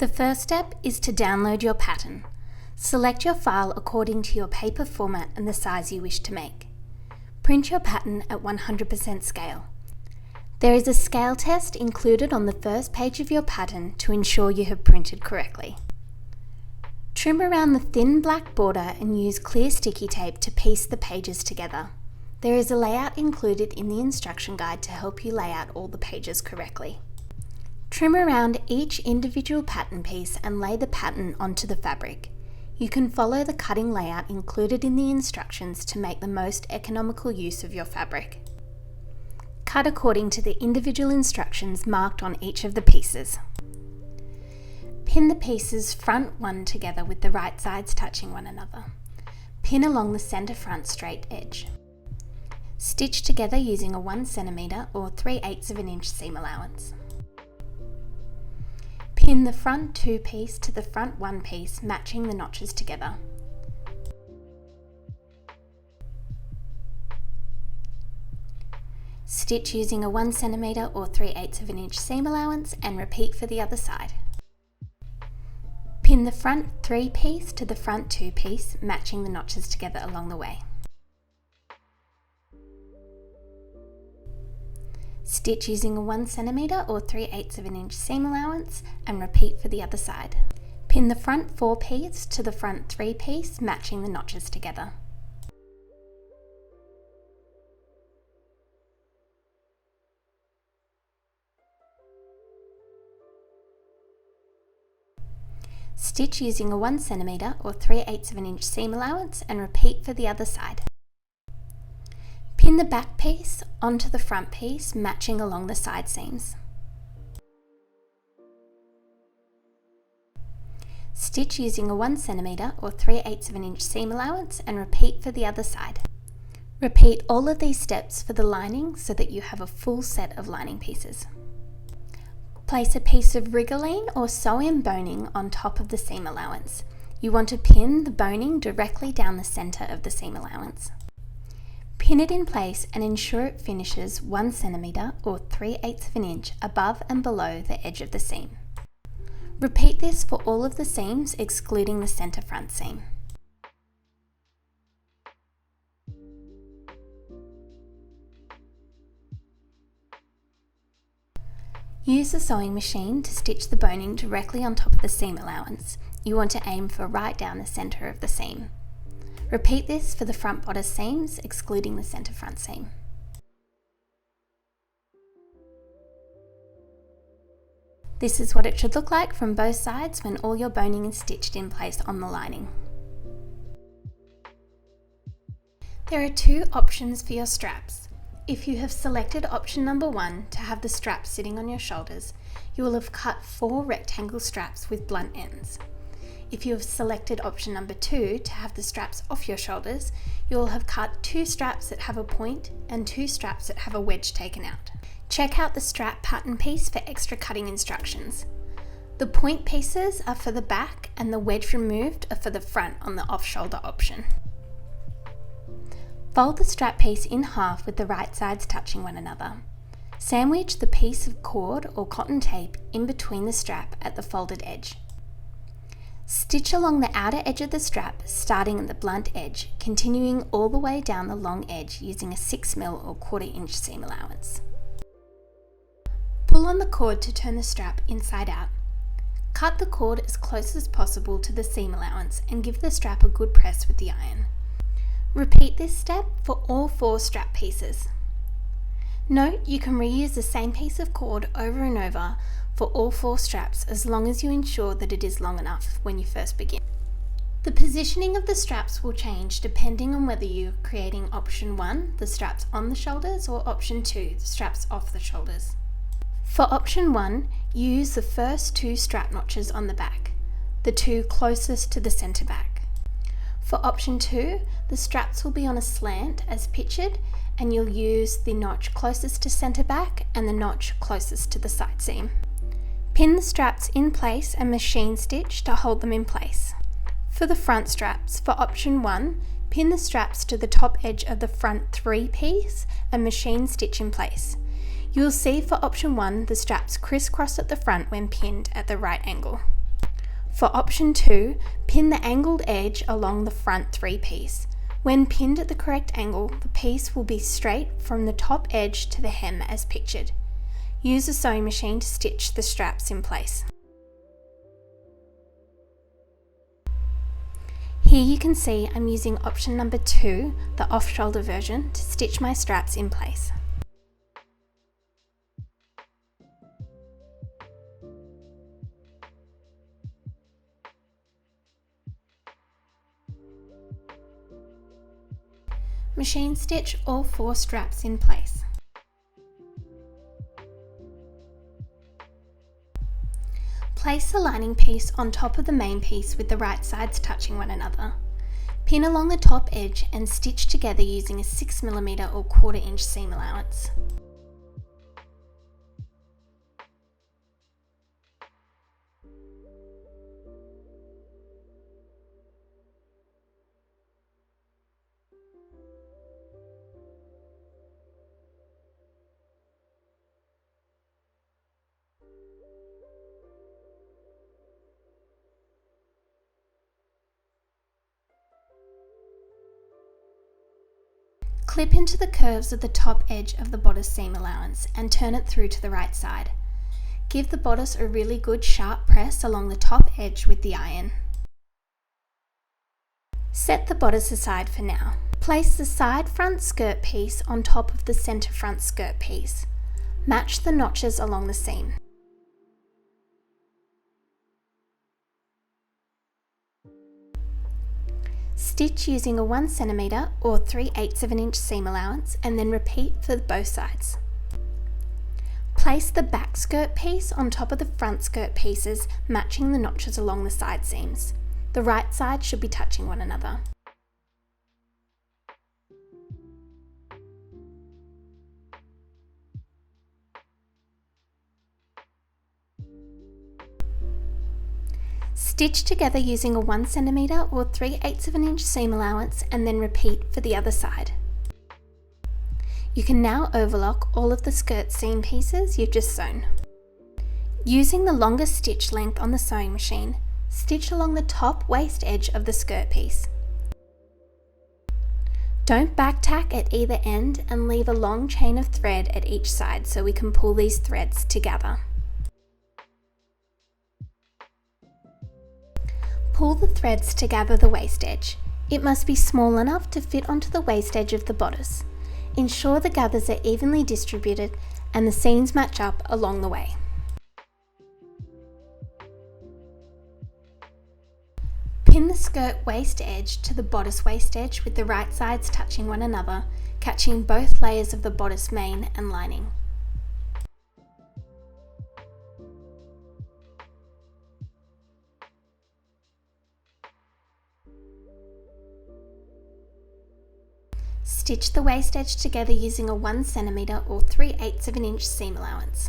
The first step is to download your pattern. Select your file according to your paper format and the size you wish to make. Print your pattern at 100% scale. There is a scale test included on the first page of your pattern to ensure you have printed correctly. Trim around the thin black border and use clear sticky tape to piece the pages together. There is a layout included in the instruction guide to help you lay out all the pages correctly. Trim around each individual pattern piece and lay the pattern onto the fabric. You can follow the cutting layout included in the instructions to make the most economical use of your fabric. Cut according to the individual instructions marked on each of the pieces. Pin the pieces front one together with the right sides touching one another. Pin along the centre front straight edge. Stitch together using a 1 cm or 3/8 of an inch seam allowance. Pin the front 2 piece to the front 1 piece, matching the notches together. Stitch using a 1 cm or 3/8 of an inch seam allowance and repeat for the other side. Pin the front 3 piece to the front 2 piece, matching the notches together along the way. Stitch using a 1 cm or 3/8 of an inch seam allowance and repeat for the other side. Pin the front 4 piece to the front 3 piece, matching the notches together. Stitch using a 1 cm or 3/8 of an inch seam allowance and repeat for the other side. Pin the back piece onto the front piece, matching along the side seams. Stitch using a 1 cm or 3/8 of an inch seam allowance and repeat for the other side. Repeat all of these steps for the lining so that you have a full set of lining pieces. Place a piece of rigoline or sew-in boning on top of the seam allowance. You want to pin the boning directly down the centre of the seam allowance. Pin it in place and ensure it finishes 1 cm or 3/8 of an inch above and below the edge of the seam. Repeat this for all of the seams excluding the centre front seam. Use the sewing machine to stitch the boning directly on top of the seam allowance. You want to aim for right down the centre of the seam. Repeat this for the front bodice seams, excluding the centre front seam. This is what it should look like from both sides when all your boning is stitched in place on the lining. There are 2 options for your straps. If you have selected option number 1 to have the straps sitting on your shoulders, you will have cut 4 rectangle straps with blunt ends. If you have selected option number 2 to have the straps off your shoulders, you will have cut 2 straps that have a point and 2 straps that have a wedge taken out. Check out the strap pattern piece for extra cutting instructions. The point pieces are for the back and the wedge removed are for the front on the off-shoulder option. Fold the strap piece in half with the right sides touching one another. Sandwich the piece of cord or cotton tape in between the strap at the folded edge. Stitch along the outer edge of the strap, starting at the blunt edge, continuing all the way down the long edge using a 6 mm or 1/4 inch seam allowance. Pull on the cord to turn the strap inside out. Cut the cord as close as possible to the seam allowance and give the strap a good press with the iron. Repeat this step for all 4 strap pieces. Note you can reuse the same piece of cord over and over for all 4 straps as long as you ensure that it is long enough when you first begin. The positioning of the straps will change depending on whether you're creating option 1, the straps on the shoulders, or option 2, the straps off the shoulders. For option 1, use the first 2 strap notches on the back, the 2 closest to the centre back. For option 2, the straps will be on a slant as pictured, and you'll use the notch closest to centre back and the notch closest to the side seam. Pin the straps in place and machine stitch to hold them in place. For the front straps, for option 1, pin the straps to the top edge of the front 3 piece and machine stitch in place. You will see for option 1 the straps crisscross at the front when pinned at the right angle. For option 2, pin the angled edge along the front 3 piece. When pinned at the correct angle, the piece will be straight from the top edge to the hem as pictured. Use a sewing machine to stitch the straps in place. Here you can see I'm using option number 2, the off-shoulder version, to stitch my straps in place. Machine stitch all 4 straps in place. Place the lining piece on top of the main piece with the right sides touching one another. Pin along the top edge and stitch together using a 6mm or 1/4 inch seam allowance. Clip into the curves of the top edge of the bodice seam allowance and turn it through to the right side. Give the bodice a really good sharp press along the top edge with the iron. Set the bodice aside for now. Place the side front skirt piece on top of the centre front skirt piece. Match the notches along the seam. Stitch using a 1cm or 3/8 of an inch seam allowance and then repeat for both sides. Place the back skirt piece on top of the front skirt pieces, matching the notches along the side seams. The right side should be touching one another. Stitch together using a 1cm or 3/8 of an inch seam allowance and then repeat for the other side. You can now overlock all of the skirt seam pieces you've just sewn. Using the longest stitch length on the sewing machine, stitch along the top waist edge of the skirt piece. Don't back tack at either end and leave a long chain of thread at each side so we can pull these threads together. Pull the threads to gather the waist edge. It must be small enough to fit onto the waist edge of the bodice. Ensure the gathers are evenly distributed and the seams match up along the way. Pin the skirt waist edge to the bodice waist edge with the right sides touching one another, catching both layers of the bodice main and lining. Stitch the waist edge together using a 1cm or 3/8 of an inch seam allowance.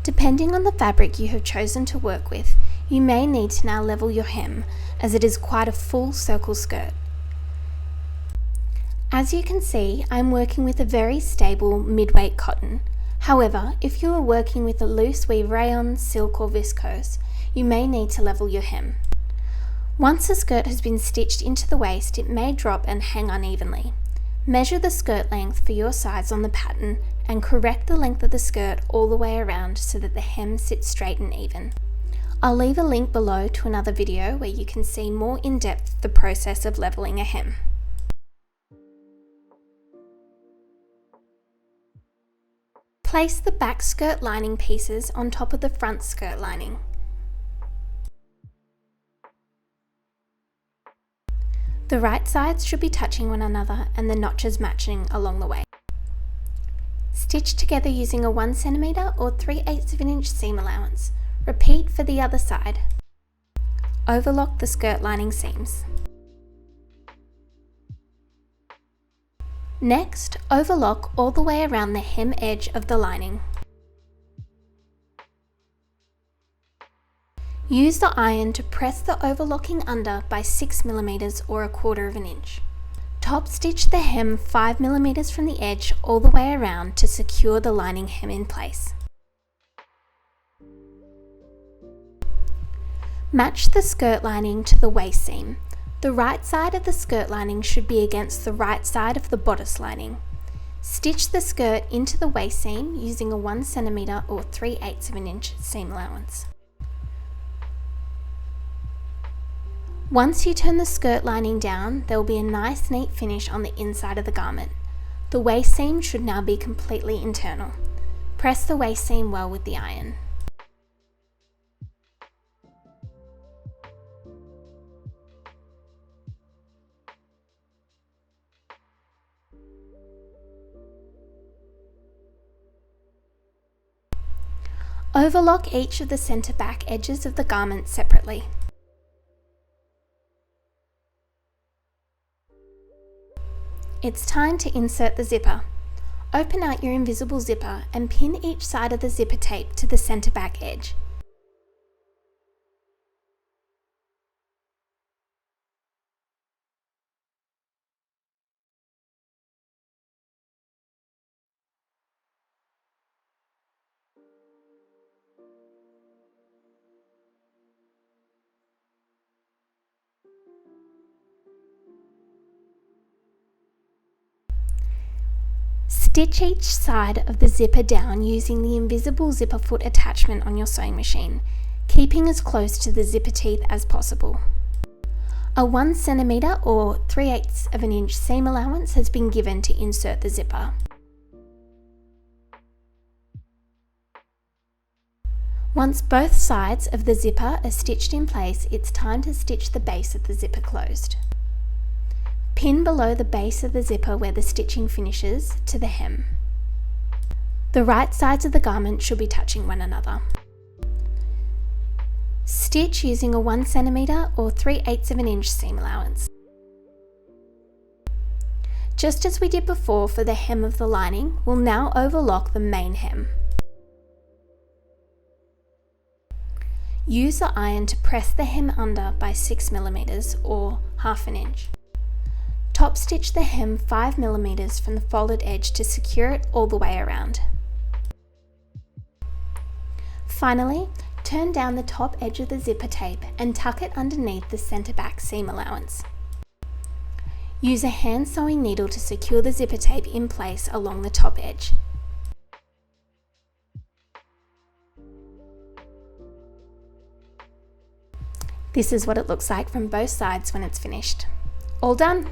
Depending on the fabric you have chosen to work with, you may need to now level your hem, as it is quite a full circle skirt. As you can see, I'm working with a very stable mid-weight cotton. However, if you are working with a loose weave rayon, silk or viscose, you may need to level your hem. Once the skirt has been stitched into the waist, it may drop and hang unevenly. Measure the skirt length for your size on the pattern and correct the length of the skirt all the way around so that the hem sits straight and even. I'll leave a link below to another video where you can see more in depth the process of leveling a hem. Place the back skirt lining pieces on top of the front skirt lining. The right sides should be touching one another and the notches matching along the way. Stitch together using a 1cm or 3/8 of an inch seam allowance. Repeat for the other side. Overlock the skirt lining seams. Next, overlock all the way around the hem edge of the lining. Use the iron to press the overlocking under by 6mm or a 1/4 of an inch. Top stitch the hem 5mm from the edge all the way around to secure the lining hem in place. Match the skirt lining to the waist seam. The right side of the skirt lining should be against the right side of the bodice lining. Stitch the skirt into the waist seam using a 1 cm or 3/8 of an inch seam allowance. Once you turn the skirt lining down, there will be a nice neat finish on the inside of the garment. The waist seam should now be completely internal. Press the waist seam well with the iron. Overlock each of the centre back edges of the garment separately. It's time to insert the zipper. Open out your invisible zipper and pin each side of the zipper tape to the centre back edge. Stitch each side of the zipper down using the invisible zipper foot attachment on your sewing machine, keeping as close to the zipper teeth as possible. A 1 cm or 3/8 of an inch seam allowance has been given to insert the zipper. Once both sides of the zipper are stitched in place, it's time to stitch the base of the zipper closed. Pin below the base of the zipper where the stitching finishes to the hem. The right sides of the garment should be touching one another. Stitch using a 1 cm or 3/8 of an inch seam allowance. Just as we did before for the hem of the lining, we'll now overlock the main hem. Use the iron to press the hem under by 6 mm or 1/2 inch. Top stitch the hem 5 mm from the folded edge to secure it all the way around. Finally, turn down the top edge of the zipper tape and tuck it underneath the centre back seam allowance. Use a hand sewing needle to secure the zipper tape in place along the top edge. This is what it looks like from both sides when it's finished. All done!